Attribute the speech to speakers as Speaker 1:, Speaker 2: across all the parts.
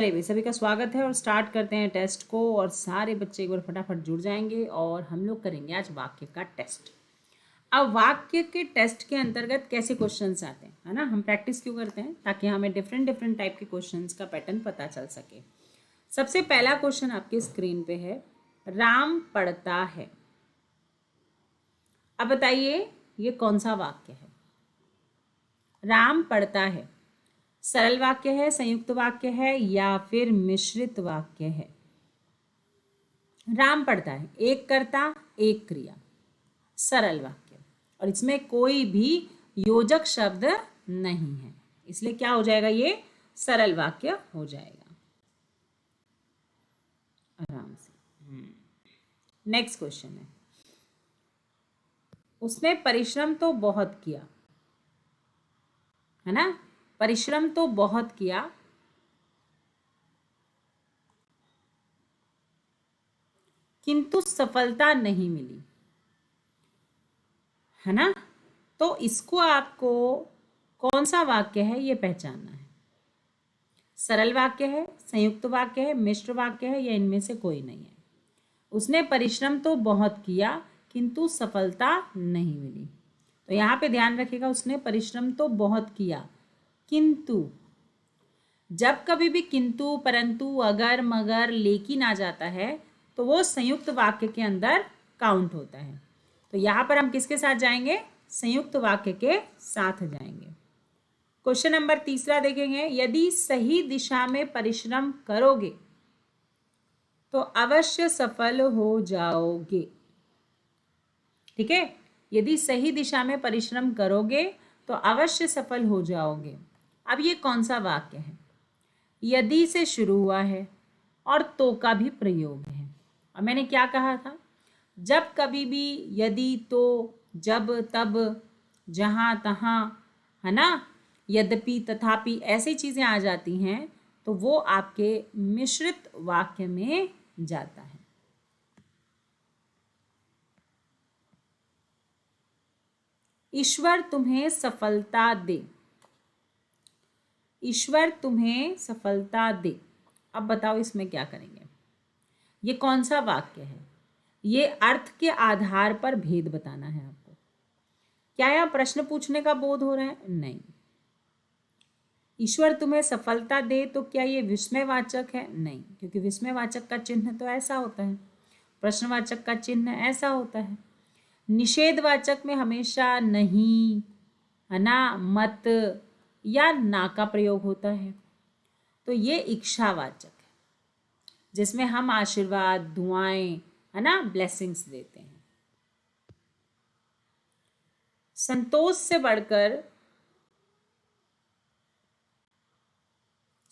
Speaker 1: चलिए सभी का स्वागत है और स्टार्ट करते हैं टेस्ट को। और सारे बच्चे एक बार फटाफट जुड़ जाएंगे और हम लोग करेंगे आज वाक्य का टेस्ट। अब वाक्य के टेस्ट के अंतर्गत कैसे क्वेश्चंस आते हैं, है ना। हम प्रैक्टिस क्यों करते हैं? ताकि हमें डिफरेंट डिफरेंट टाइप के क्वेश्चंस का पैटर्न पता चल सके। सबसे पहला क्वेश्चन आपके स्क्रीन पे है, राम पढ़ता है। अब बताइए ये कौन सा वाक्य है? राम पढ़ता है सरल वाक्य है, संयुक्त वाक्य है या फिर मिश्रित वाक्य है? राम पढ़ता है, एक कर्ता एक क्रिया, सरल वाक्य, और इसमें कोई भी योजक शब्द नहीं है, इसलिए क्या हो जाएगा? ये सरल वाक्य हो जाएगा। आराम से। नेक्स्ट क्वेश्चन है, उसने परिश्रम तो बहुत किया, है ना। परिश्रम तो बहुत किया, किंतु सफलता नहीं मिली, है ना। तो इसको आपको कौन सा वाक्य है ये पहचानना है। सरल वाक्य है, संयुक्त वाक्य है, मिश्र वाक्य है, या इनमें से कोई नहीं है। उसने परिश्रम तो बहुत किया किंतु सफलता नहीं मिली। तो यहाँ पे ध्यान रखिएगा, उसने परिश्रम तो बहुत किया, किंतु जब कभी भी किंतु, परंतु, अगर, मगर, लेकिन आ जाता है तो वो संयुक्त वाक्य के अंदर काउंट होता है। तो यहाँ पर हम किसके साथ जाएंगे? संयुक्त वाक्य के साथ जाएंगे। क्वेश्चन नंबर तीसरा देखेंगे, यदि सही दिशा में परिश्रम करोगे तो अवश्य सफल हो जाओगे। ठीक है, यदि सही दिशा में परिश्रम करोगे तो अवश्य सफल हो जाओगे। अब ये कौन सा वाक्य है? यदि से शुरू हुआ है और तो का भी प्रयोग है। और मैंने क्या कहा था? जब कभी भी यदि, तो, जब, तब, जहाँ, तहाँ, है ना, यद्यपि, तथापि ऐसी चीजें आ जाती हैं तो वो आपके मिश्रित वाक्य में जाता है। ईश्वर तुम्हें सफलता दे, ईश्वर तुम्हें सफलता दे। अब बताओ इसमें क्या करेंगे? ये कौन सा वाक्य है? ये अर्थ के आधार पर भेद बताना है आपको। क्या यह प्रश्न पूछने का बोध हो रहा है? नहीं। ईश्वर तुम्हें सफलता दे तो क्या ये विस्मयवाचक है? नहीं, क्योंकि विस्मयवाचक का चिन्ह तो ऐसा होता है, प्रश्नवाचक का चिन्ह ऐसा होता है। निषेधवाचक में हमेशा नहीं, है ना, मत या ना का प्रयोग होता है। तो ये इच्छावाचक है, जिसमें हम आशीर्वाद, दुआएं, है ना, ब्लेसिंग्स देते हैं। संतोष से बढ़कर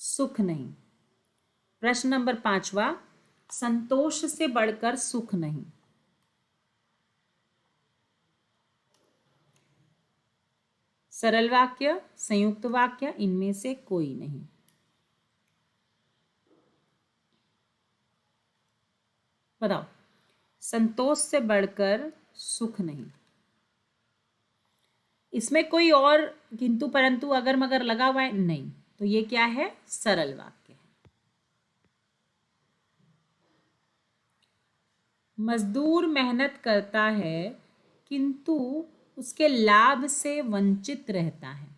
Speaker 1: सुख नहीं। प्रश्न नंबर 5वां, संतोष से बढ़कर सुख नहीं। सरल वाक्य, संयुक्त वाक्य, इनमें से कोई नहीं। बताओ, संतोष से बढ़कर सुख नहीं, इसमें कोई और किंतु, परंतु, अगर, मगर लगा हुआ है? नहीं। तो ये क्या है? सरल वाक्य है। मजदूर मेहनत करता है किंतु उसके लाभ से वंचित रहता है।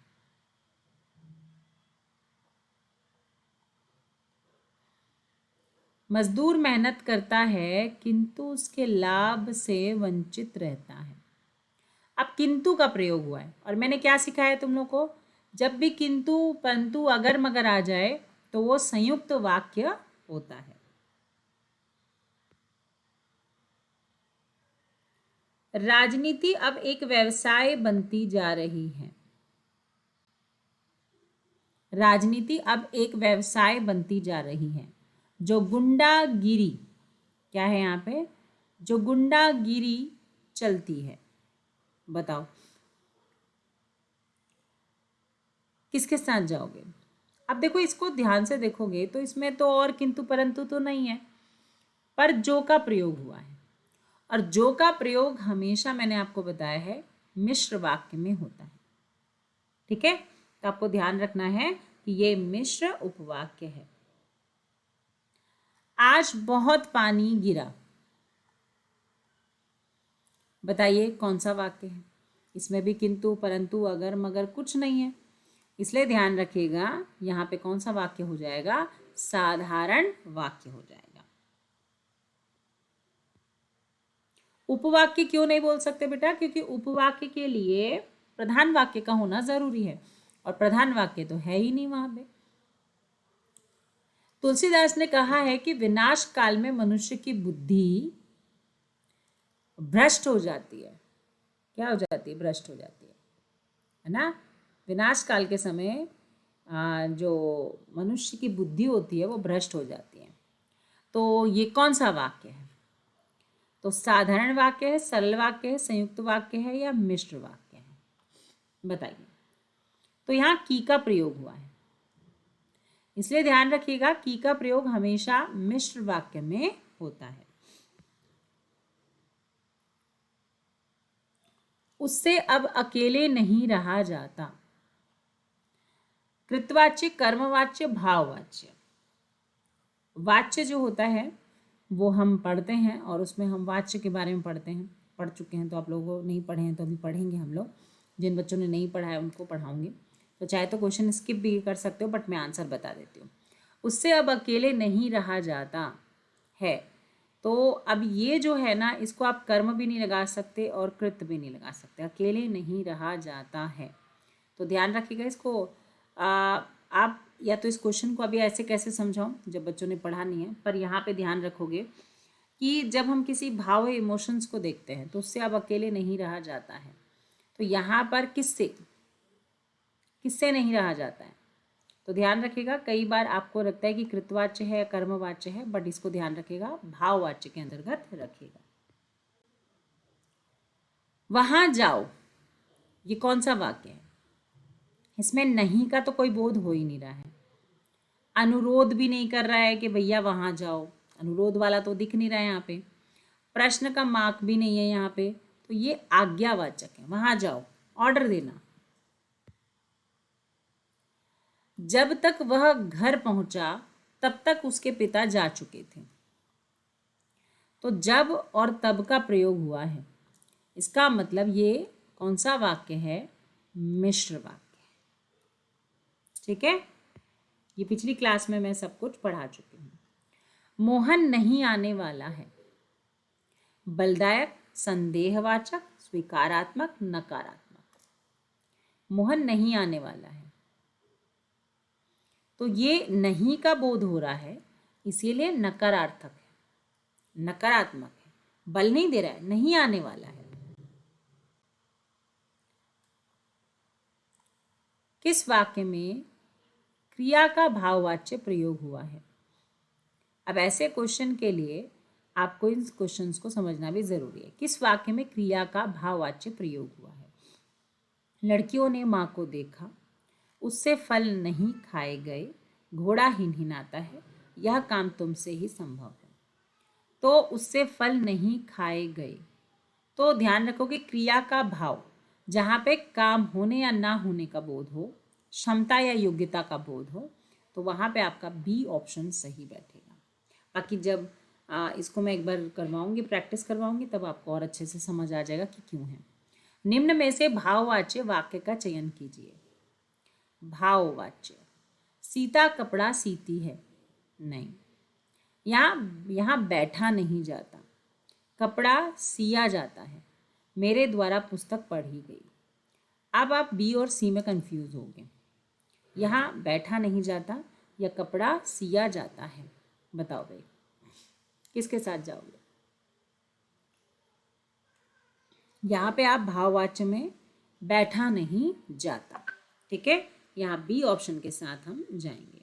Speaker 1: मजदूर मेहनत करता है किंतु उसके लाभ से वंचित रहता है। अब किंतु का प्रयोग हुआ है और मैंने क्या सिखाया तुम लोग को? जब भी किंतु, परंतु, अगर, मगर आ जाए तो वो संयुक्त वाक्य होता है। राजनीति अब एक व्यवसाय बनती जा रही है। राजनीति अब एक व्यवसाय बनती जा रही है। जो गुंडागिरी, क्या है यहाँ पे? जो गुंडागिरी चलती है, बताओ किसके साथ जाओगे? अब देखो, इसको ध्यान से देखोगे तो इसमें तो और किंतु परंतु तो नहीं है, पर जो का प्रयोग हुआ है। और जो का प्रयोग हमेशा, मैंने आपको बताया है, मिश्र वाक्य में होता है। ठीक है, तो आपको ध्यान रखना है कि ये मिश्र उपवाक्य है। आज बहुत पानी गिरा। बताइए कौन सा वाक्य है? इसमें भी किंतु परंतु अगर मगर कुछ नहीं है, इसलिए ध्यान रखिएगा यहाँ पे कौन सा वाक्य हो जाएगा? साधारण वाक्य हो जाएगा। उपवाक्य क्यों नहीं बोल सकते बेटा? क्योंकि उपवाक्य के लिए प्रधान वाक्य का होना जरूरी है और प्रधान वाक्य तो है ही नहीं वहां पे। तुलसीदास ने कहा है कि विनाश काल में मनुष्य की बुद्धि भ्रष्ट हो जाती है। क्या हो जाती है? भ्रष्ट हो जाती है ना। विनाश काल के समय जो मनुष्य की बुद्धि होती है वो भ्रष्ट हो जाती है। तो ये कौन सा वाक्य है? तो साधारण वाक्य है, सरल वाक्य है, संयुक्त वाक्य है या मिश्र वाक्य है? बताइए। तो यहाँ की का प्रयोग हुआ है, इसलिए ध्यान रखिएगा की का प्रयोग हमेशा मिश्र वाक्य में होता है। उससे अब अकेले नहीं रहा जाता। कृतवाच्य, कर्मवाच्य, भाववाच्य। वाच्य जो होता है वो हम पढ़ते हैं और उसमें हम वाच्य के बारे में पढ़ते हैं, पढ़ चुके हैं। तो आप लोगों नहीं पढ़े हैं तो अभी पढ़ेंगे हम लोग। जिन बच्चों ने नहीं पढ़ा है उनको पढ़ाऊंगी, तो चाहे तो क्वेश्चन स्किप भी कर सकते हो, बट मैं आंसर बता देती हूँ। उससे अब अकेले नहीं रहा जाता है। तो अब ये जो है ना, इसको आप कर्म भी नहीं लगा सकते और कृत भी नहीं लगा सकते। अकेले नहीं रहा जाता है, तो ध्यान रखिएगा इसको। आप या तो इस क्वेश्चन को अभी ऐसे कैसे समझाओ जब बच्चों ने पढ़ा नहीं है, पर यहाँ पे ध्यान रखोगे कि जब हम किसी भाव इमोशंस को देखते हैं तो उससे अब अकेले नहीं रहा जाता है। तो यहाँ पर किससे किससे नहीं रहा जाता है? तो ध्यान रखिएगा, कई बार आपको लगता है कि कृतवाच्य है, कर्मवाच्य है, बट इसको ध्यान रखिएगा भाववाच्य के अंतर्गत रखिएगा। वहां जाओ, ये कौन सा वाक्य है? इसमें नहीं का तो कोई बोध हो ही नहीं रहा है। अनुरोध भी नहीं कर रहा है कि भैया वहां जाओ, अनुरोध वाला तो दिख नहीं रहा है यहाँ पे। प्रश्न का मार्क भी नहीं है यहाँ पे, तो ये आज्ञावाचक है। वहां जाओ, ऑर्डर देना। जब तक वह घर पहुंचा तब तक उसके पिता जा चुके थे। तो जब और तब का प्रयोग हुआ है, इसका मतलब ये कौन सा वाक्य है? मिश्र वाक्य। ठीक है, ये पिछली क्लास में मैं सब कुछ पढ़ा चुकी हूँ। मोहन नहीं आने वाला है। बलदायक, संदेहवाचक, स्वीकारात्मक, नकारात्मक। मोहन नहीं आने वाला है, तो ये नहीं का बोध हो रहा है, इसीलिए नकारार्थक है, नकारात्मक है। बल नहीं दे रहा है, नहीं आने वाला है। किस वाक्य में क्रिया का भाववाच्य प्रयोग हुआ है? अब ऐसे क्वेश्चन के लिए आपको इन क्वेश्चंस को समझना भी जरूरी है। किस वाक्य में क्रिया का भाववाच्य प्रयोग हुआ है? लड़कियों ने माँ को देखा, उससे फल नहीं खाए गए, घोड़ा हिनहिनाता है, यह काम तुमसे ही संभव है। तो उससे फल नहीं खाए गए, तो ध्यान रखो कि क्रिया का भाव जहाँ पे काम होने या ना होने का बोध हो, क्षमता या योग्यता का बोध हो, तो वहाँ पे आपका बी ऑप्शन सही बैठेगा। बाकी जब इसको मैं एक बार करवाऊंगी, प्रैक्टिस करवाऊंगी, तब आपको और अच्छे से समझ आ जाएगा कि क्यों है। निम्न में से भाववाच्य वाक्य का चयन कीजिए। भाववाच्य, सीता कपड़ा सीती है, नहीं। यहाँ बैठा नहीं जाता, कपड़ा सिया जाता है, मेरे द्वारा पुस्तक पढ़ी गई। अब आप बी और सी में कंफ्यूज हो गए। यहाँ बैठा नहीं जाता या कपड़ा सिया जाता है, बताओ भाई किसके साथ जाओगे? यहाँ पे आप भाववाच्य में बैठा नहीं जाता, ठीक है, यहाँ बी ऑप्शन के साथ हम जाएंगे।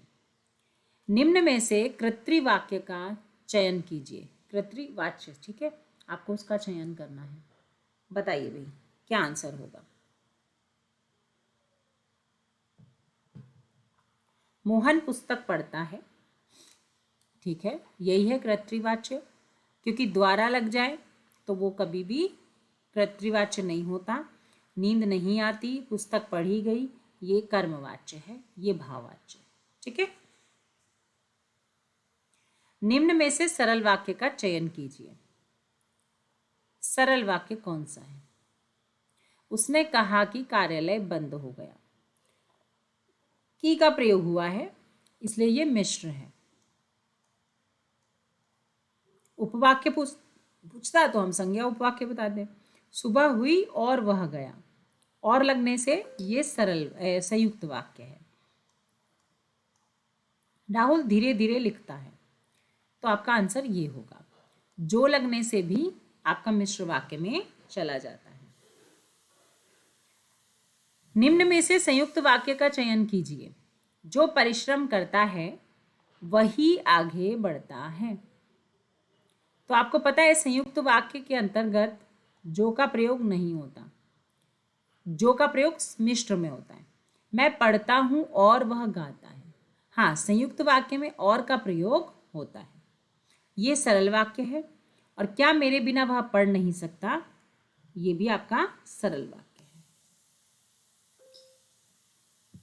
Speaker 1: निम्न में से कर्तृवाक्य का चयन कीजिए। कर्तृवाच्य, ठीक है, आपको उसका चयन करना है। बताइए भाई क्या आंसर होगा? मोहन पुस्तक पढ़ता है, ठीक है, यही है कर्तृवाच्य। क्योंकि द्वारा लग जाए तो वो कभी भी कर्तृवाच्य नहीं होता। नींद नहीं आती, पुस्तक पढ़ी गई, ये कर्मवाच्य है, ये भाववाच्य है, ठीक है। निम्न में से सरल वाक्य का चयन कीजिए। सरल वाक्य कौन सा है? उसने कहा कि कार्यालय बंद हो गया। की का प्रयोग हुआ है, इसलिए ये मिश्र है। उपवाक्य पूछता है तो हम संज्ञा उपवाक्य बता दें। सुबह हुई और वह गया, और लगने से ये सरल संयुक्त वाक्य है। राहुल धीरे धीरे लिखता है, तो आपका आंसर ये होगा। जो लगने से भी आपका मिश्र वाक्य में चला जाता है। निम्न में से संयुक्त वाक्य का चयन कीजिए। जो परिश्रम करता है वही आगे बढ़ता है। तो आपको पता है संयुक्त वाक्य के अंतर्गत जो का प्रयोग नहीं होता, जो का प्रयोग मिश्र में होता है। मैं पढ़ता हूं और वह गाता है। हाँ, संयुक्त वाक्य में और का प्रयोग होता है। ये सरल वाक्य है। और क्या मेरे बिना वह पढ़ नहीं सकता, ये भी आपका सरल वाक्य है।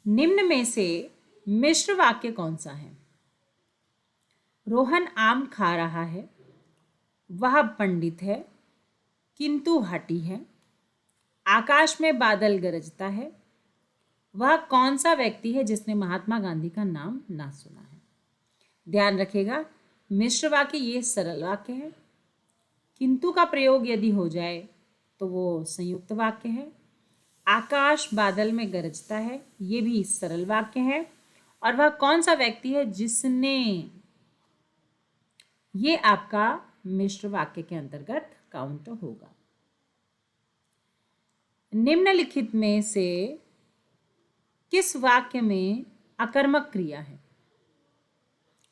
Speaker 1: निम्न में से मिश्र वाक्य कौन सा है? रोहन आम खा रहा है, वह पंडित है किंतु हठी है, आकाश में बादल गरजता है। वह कौन सा व्यक्ति है जिसने महात्मा गांधी का नाम ना सुना है? ध्यान रखिएगा, मिश्र वाक्य ये सरल वाक्य है। किंतु का प्रयोग यदि हो जाए तो वो संयुक्त वाक्य है। आकाश बादल में गरजता है, ये भी सरल वाक्य है। और वह कौन सा व्यक्ति है जिसने, ये आपका मिश्र वाक्य के अंतर्गत काउंट होगा। निम्नलिखित में से किस वाक्य में अकर्मक क्रिया है?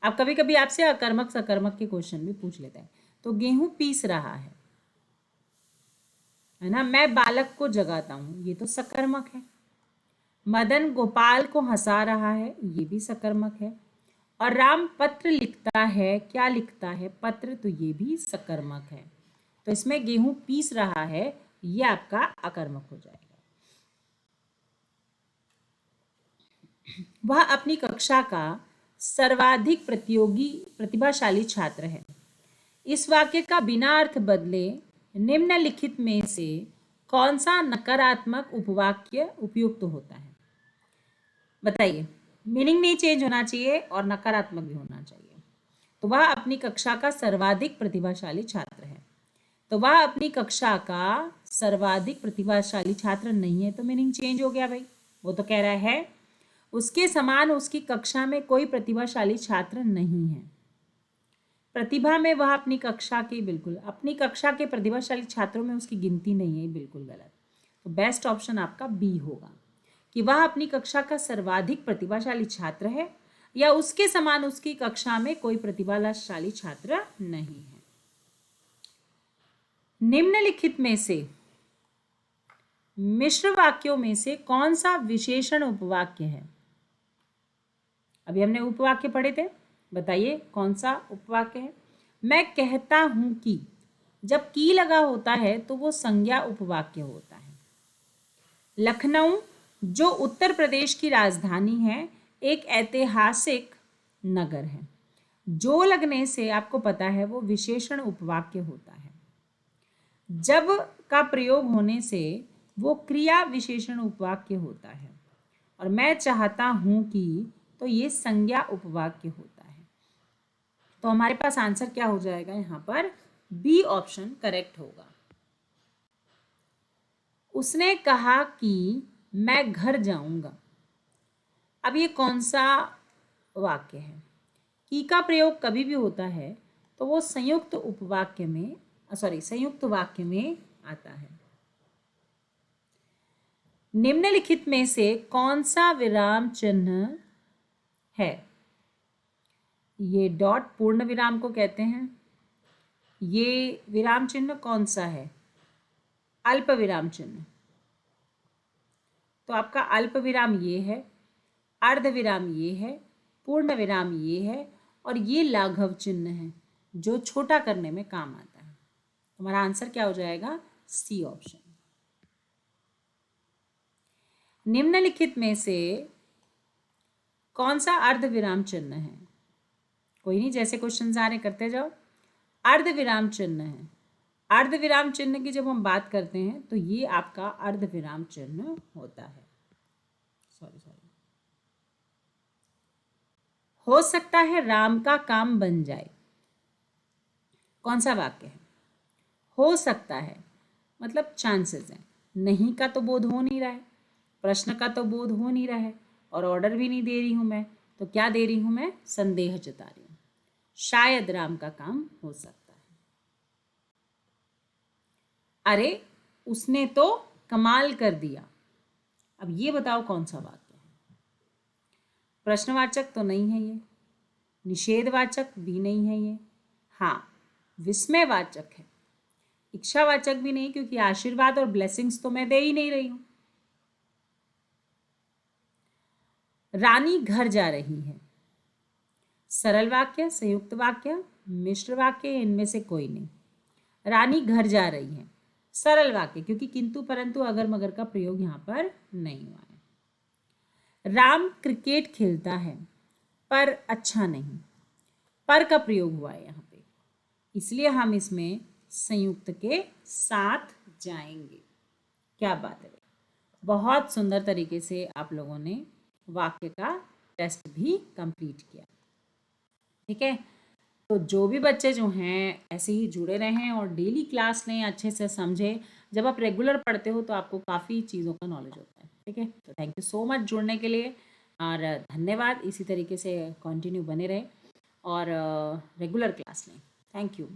Speaker 1: अब कभी कभी आपसे अकर्मक सकर्मक के क्वेश्चन भी पूछ लेता है। तो गेहूं पीस रहा है ना। मैं बालक को जगाता हूं, ये तो सकर्मक है। मदन गोपाल को हंसा रहा है, ये भी सकर्मक है। और राम पत्र लिखता है, क्या लिखता है? पत्र, तो ये भी सकर्मक है। तो इसमें गेहूं पीस रहा है, ये आपका अकर्मक हो जाएगा। वह अपनी कक्षा का सर्वाधिक प्रतिभाशाली छात्र है। इस वाक्य का बिना अर्थ बदले निम्नलिखित में से कौन सा नकारात्मक उपवाक्य उपयुक्त होता है? बताइए। मीनिंग नहीं चेंज होना चाहिए और नकारात्मक भी होना चाहिए। तो वह अपनी कक्षा का सर्वाधिक प्रतिभाशाली छात्र है। तो वह अपनी कक्षा का सर्वाधिक प्रतिभाशाली छात्र नहीं है, तो मीनिंग चेंज हो गया भाई। वो तो कह रहा है उसके समान उसकी कक्षा में कोई प्रतिभाशाली छात्र नहीं है। प्रतिभा में वह अपनी कक्षा के, बिल्कुल अपनी कक्षा के प्रतिभाशाली छात्रों में उसकी गिनती नहीं है, बिल्कुल गलत। तो बेस्ट ऑप्शन आपका बी होगा कि वह अपनी कक्षा का सर्वाधिक प्रतिभाशाली छात्र है या उसके समान उसकी कक्षा में कोई प्रतिभाशाली छात्र नहीं है। निम्नलिखित में से मिश्र वाक्यों में से कौन सा विशेषण उपवाक्य है? अभी हमने उपवाक्य पढ़े थे, बताइए कौन सा उपवाक्य है? मैं कहता हूं कि, जब की लगा होता है तो वो संज्ञा उपवाक्य होता है। लखनऊ जो उत्तर प्रदेश की राजधानी है, एक ऐतिहासिक नगर है। जो लगने से आपको पता है वो विशेषण उपवाक्य होता है। जब का प्रयोग होने से वो क्रिया विशेषण उपवाक्य होता है। और मैं चाहता हूं कि, तो ये संज्ञा उपवाक्य होता है। तो हमारे पास आंसर क्या हो जाएगा? यहां पर बी ऑप्शन करेक्ट होगा। उसने कहा कि मैं घर जाऊंगा। अब ये कौन सा वाक्य है? की का प्रयोग कभी भी होता है तो वो संयुक्त उपवाक्य में, संयुक्त वाक्य में आता है। निम्नलिखित में से कौन सा विराम चिन्ह है? ये डॉट पूर्ण विराम को कहते हैं। ये विराम चिन्ह कौन सा है? अल्प विराम चिन्ह। तो आपका अल्प विराम ये है, अर्ध विराम ये है, पूर्ण विराम ये है, और ये लाघव चिन्ह है जो छोटा करने में काम आता है। हमारा आंसर क्या हो जाएगा? C option. निम्नलिखित में से कौन सा अर्ध विराम चिन्ह है? कोई नहीं, जैसे क्वेश्चन आ रहे करते जाओ। अर्ध विराम चिन्ह है। अर्ध विराम चिन्ह की जब हम बात करते हैं तो ये आपका अर्ध विराम चिन्ह होता है। सॉरी, हो सकता है राम का काम बन जाए, कौन सा वाक्य है? हो सकता है मतलब चांसेस हैं, नहीं का तो बोध हो नहीं रहा है, प्रश्न का तो बोध हो नहीं रहा है, और ऑर्डर भी नहीं दे रही हूं मैं, तो क्या दे रही हूं मैं? संदेह जता रही हूं, शायद राम का काम हो सकता है। अरे उसने तो कमाल कर दिया। अब ये बताओ कौन सा वाक्य है? प्रश्नवाचक तो नहीं है ये, निषेधवाचक भी नहीं है ये, हाँ विस्मयवाचक है, इच्छावाचक भी नहीं, क्योंकि आशीर्वाद और ब्लेसिंग्स तो मैं दे ही नहीं रही हूं। रानी घर जा रही है, सरल वाक्य, संयुक्त वाक्य, मिश्र वाक्य, इनमें से कोई नहीं। रानी घर जा रही है, सरल वाक्य, क्योंकि किंतु परंतु अगर मगर का प्रयोग यहां पर नहीं हुआ है। राम क्रिकेट खेलता है पर अच्छा नहीं, पर का प्रयोग हुआ है यहाँ पे, इसलिए हम इसमें संयुक्त के साथ जाएंगे। क्या बात है, बहुत सुंदर तरीके से आप लोगों ने वाक्य का टेस्ट भी कंप्लीट किया। ठीक है, तो जो भी बच्चे जो हैं ऐसे ही जुड़े रहें और डेली क्लास लें, अच्छे से समझें। जब आप रेगुलर पढ़ते हो तो आपको काफ़ी चीज़ों का नॉलेज होता है। ठीक है, तो थैंक यू सो मच जुड़ने के लिए, और धन्यवाद। इसी तरीके से कंटिन्यू बने रहे और रेगुलर क्लास लें। Thank you.